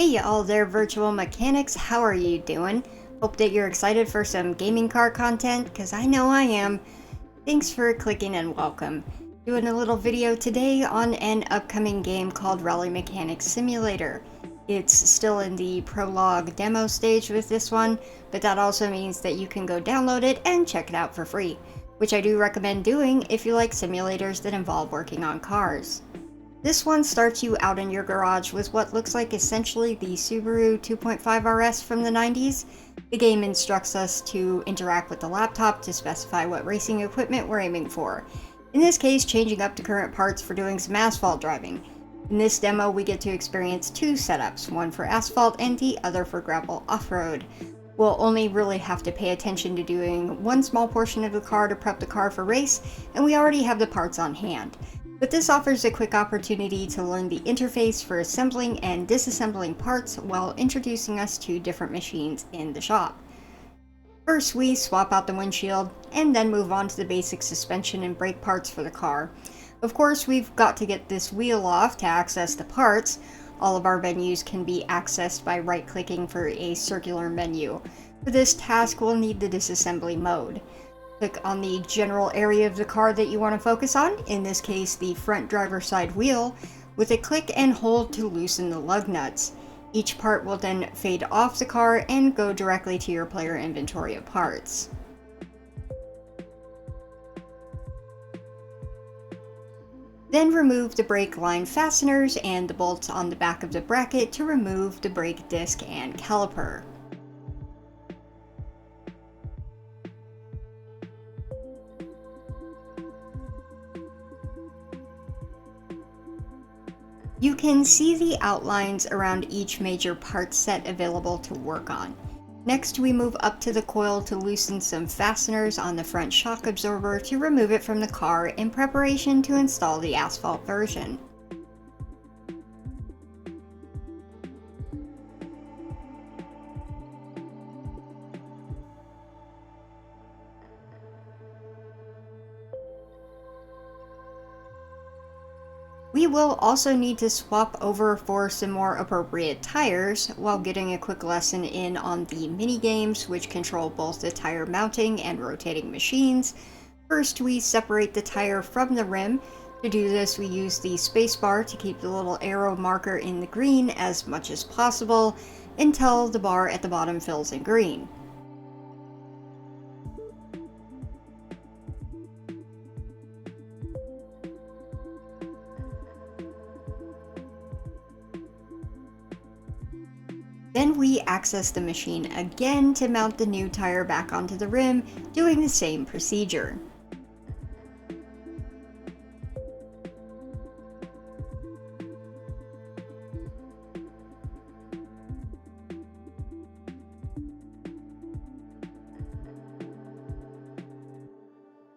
Hey all there, virtual mechanics, how are you doing? Hope that you're excited for some gaming car content, because I know I am. Thanks for clicking and welcome. Doing a little video today on an upcoming game called Rally Mechanics Simulator. It's still in the prologue demo stage with this one, but that also means that you can go download it and check it out for free, which I do recommend doing if you like simulators that involve working on cars. This one starts you out in your garage with what looks like essentially the Subaru 2.5 RS from the 90s. The game instructs us to interact with the laptop to specify what racing equipment we're aiming for. In this case, changing up to current parts for doing some asphalt driving. In this demo, we get to experience two setups, one for asphalt and the other for gravel off-road. We'll only really have to pay attention to doing one small portion of the car to prep the car for race, and we already have the parts on hand. But this offers a quick opportunity to learn the interface for assembling and disassembling parts while introducing us to different machines in the shop. First, we swap out the windshield and then move on to the basic suspension and brake parts for the car. Of course, we've got to get this wheel off to access the parts. All of our menus can be accessed by right-clicking for a circular menu. For this task, we'll need the disassembly mode. Click on the general area of the car that you want to focus on, in this case the front driver's side wheel, with a click and hold to loosen the lug nuts. Each part will then fade off the car and go directly to your player inventory of parts. Then remove the brake line fasteners and the bolts on the back of the bracket to remove the brake disc and caliper. You can see the outlines around each major part set available to work on. Next, we move up to the coil to loosen some fasteners on the front shock absorber to remove it from the car in preparation to install the asphalt version. We will also need to swap over for some more appropriate tires while getting a quick lesson in on the mini games, which control both the tire mounting and rotating machines. First, we separate the tire from the rim. To do this, we use the spacebar to keep the little arrow marker in the green as much as possible until the bar at the bottom fills in green. Then we access the machine again to mount the new tire back onto the rim, doing the same procedure.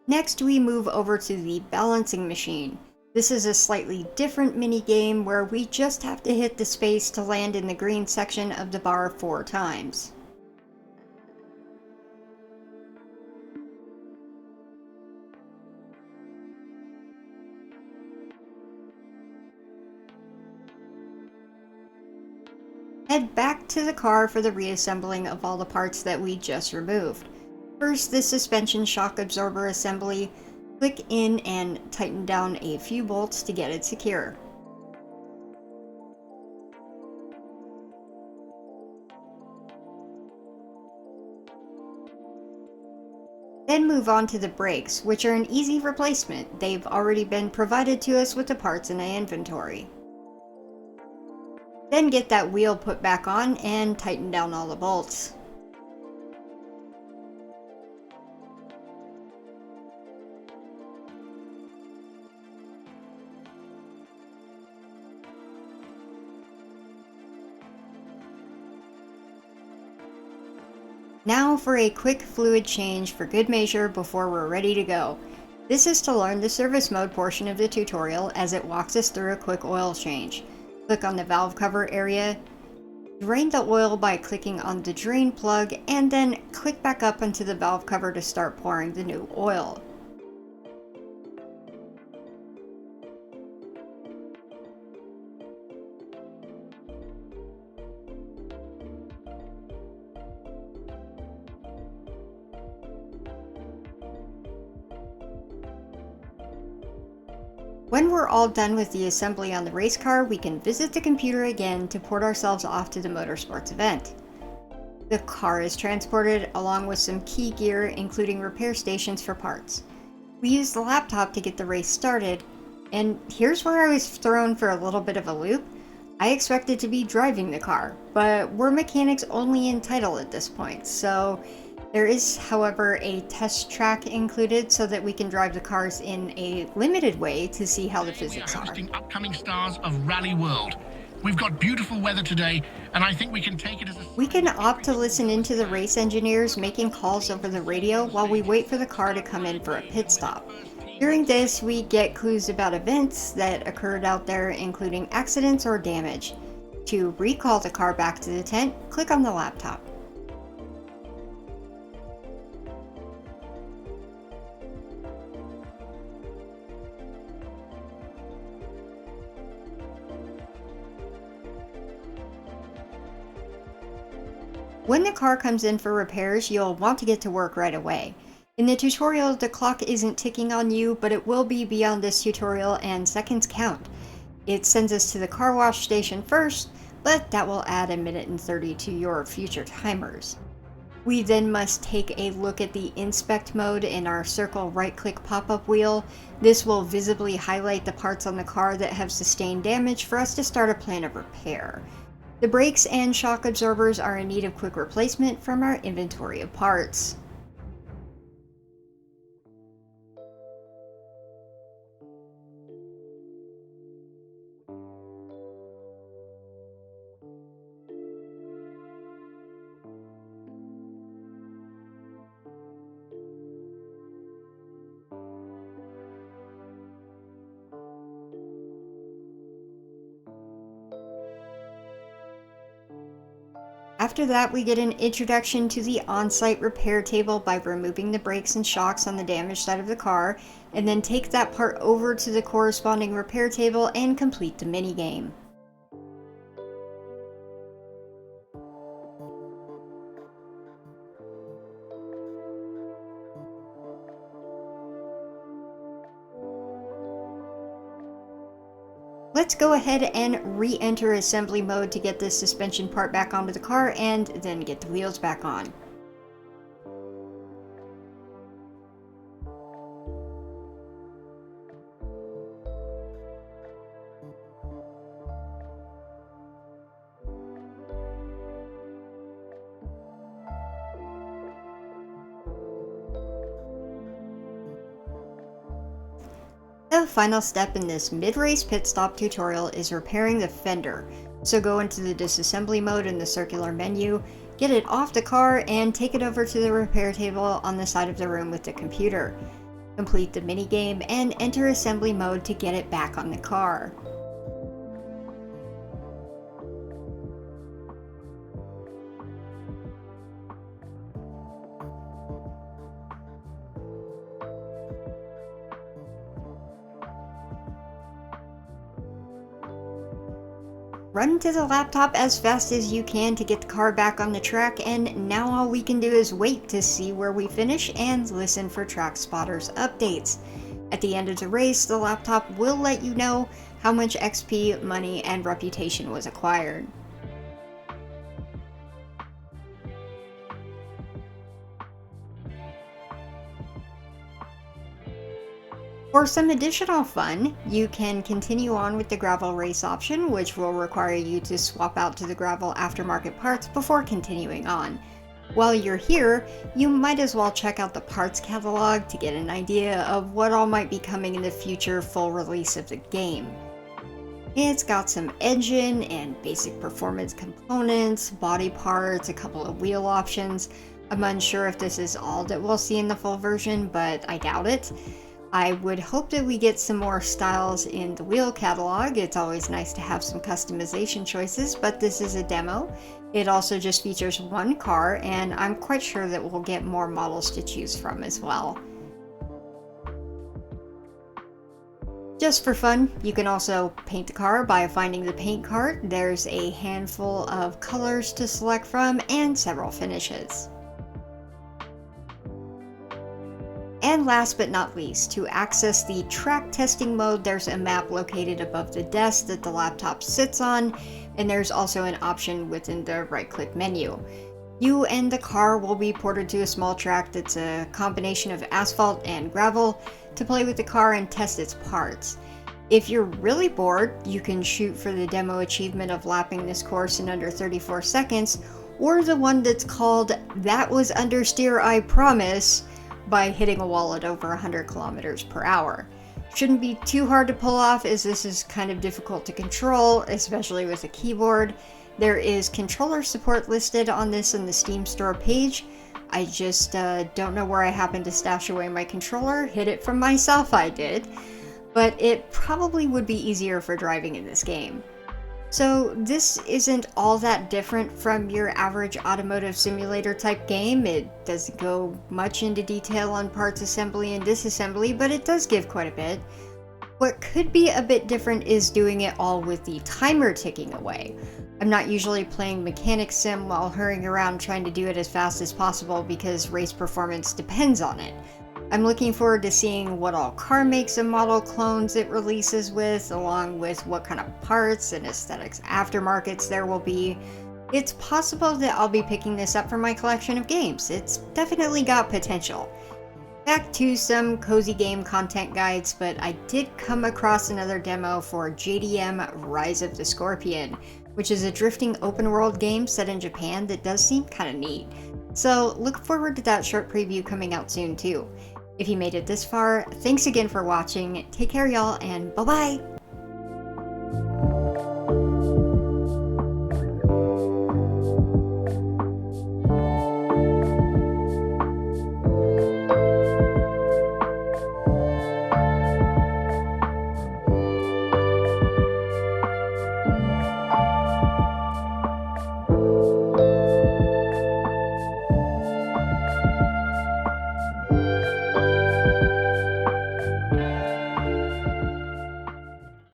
Next, we move over to the balancing machine. This is a slightly different mini game where we just have to hit the space to land in the green section of the bar 4 times. Head back to the car for the reassembling of all the parts that we just removed. First, the suspension shock absorber assembly. Click in and tighten down a few bolts to get it secure. Then move on to the brakes, which are an easy replacement. They've already been provided to us with the parts in the inventory. Then get that wheel put back on and tighten down all the bolts. Now for a quick fluid change for good measure before we're ready to go. This is to learn the service mode portion of the tutorial as it walks us through a quick oil change. Click on the valve cover area, drain the oil by clicking on the drain plug, and then click back up onto the valve cover to start pouring the new oil. When we're all done with the assembly on the race car, we can visit the computer again to port ourselves off to the motorsports event. The car is transported along with some key gear, including repair stations for parts. We use the laptop to get the race started, and here's where I was thrown for a little bit of a loop. I expected to be driving the car, but we're mechanics only in title at this point, so there is, however, a test track included so that we can drive the cars in a limited way to see how the physics We are are. hosting upcoming stars of Rally World. We've got beautiful weather today, and I think we can take it as a... We can opt to listen into the race engineers making calls over the radio while we wait for the car to come in for a pit stop. During this, we get clues about events that occurred out there, including accidents or damage. To recall the car back to the tent, click on the laptop. When the car comes in for repairs, you'll want to get to work right away. In the tutorial, the clock isn't ticking on you, but it will be beyond this tutorial and seconds count. It sends us to the car wash station first, but that will add 1:30 to your future timers. We then must take a look at the inspect mode in our circle right-click pop-up wheel. This will visibly highlight the parts on the car that have sustained damage for us to start a plan of repair. The brakes and shock absorbers are in need of quick replacement from our inventory of parts. After that, we get an introduction to the on-site repair table by removing the brakes and shocks on the damaged side of the car, and then take that part over to the corresponding repair table and complete the minigame. Let's go ahead and re-enter assembly mode to get this suspension part back onto the car and then get the wheels back on. The final step in this mid-race pit stop tutorial is repairing the fender. So go into the disassembly mode in the circular menu, get it off the car, and take it over to the repair table on the side of the room with the computer. Complete the minigame and enter assembly mode to get it back on the car. Run to the laptop as fast as you can to get the car back on the track, and now all we can do is wait to see where we finish and listen for track spotters updates. At the end of the race, the laptop will let you know how much XP, money, and reputation was acquired. For some additional fun, you can continue on with the gravel race option, which will require you to swap out to the gravel aftermarket parts before continuing on. While you're here, you might as well check out the parts catalog to get an idea of what all might be coming in the future full release of the game. It's got some engine and basic performance components, body parts, a couple of wheel options. I'm unsure if this is all that we'll see in the full version, but I doubt it. I would hope that we get some more styles in the wheel catalog. It's always nice to have some customization choices, but this is a demo. It also just features one car, and I'm quite sure that we'll get more models to choose from as well. Just for fun, you can also paint the car by finding the paint cart. There's a handful of colors to select from and several finishes. And last but not least, to access the track testing mode, there's a map located above the desk that the laptop sits on, and there's also an option within the right-click menu. You and the car will be ported to a small track that's a combination of asphalt and gravel to play with the car and test its parts. If you're really bored, you can shoot for the demo achievement of lapping this course in under 34 seconds, or the one that's called "That Was Understeer, I Promise," by hitting a wall at over 100 kilometers per hour. Shouldn't be too hard to pull off, as this is kind of difficult to control, especially with a keyboard. There is controller support listed on this in the Steam store page. I just don't know where I happened to stash away my controller. Hid it from myself, I did. But it probably would be easier for driving in this game. So this isn't all that different from your average automotive simulator type game. It doesn't go much into detail on parts assembly and disassembly, but it does give quite a bit. What could be a bit different is doing it all with the timer ticking away. I'm not usually playing mechanic sim while hurrying around trying to do it as fast as possible because race performance depends on it. I'm looking forward to seeing what all car makes and model clones it releases with, along with what kind of parts and aesthetics aftermarkets there will be. It's possible that I'll be picking this up for my collection of games. It's definitely got potential. Back to some cozy game content guides, but I did come across another demo for JDM Rise of the Scorpion, which is a drifting open world game set in Japan that does seem kind of neat. So look forward to that short preview coming out soon too. If you made it this far, thanks again for watching, take care y'all, and bye bye!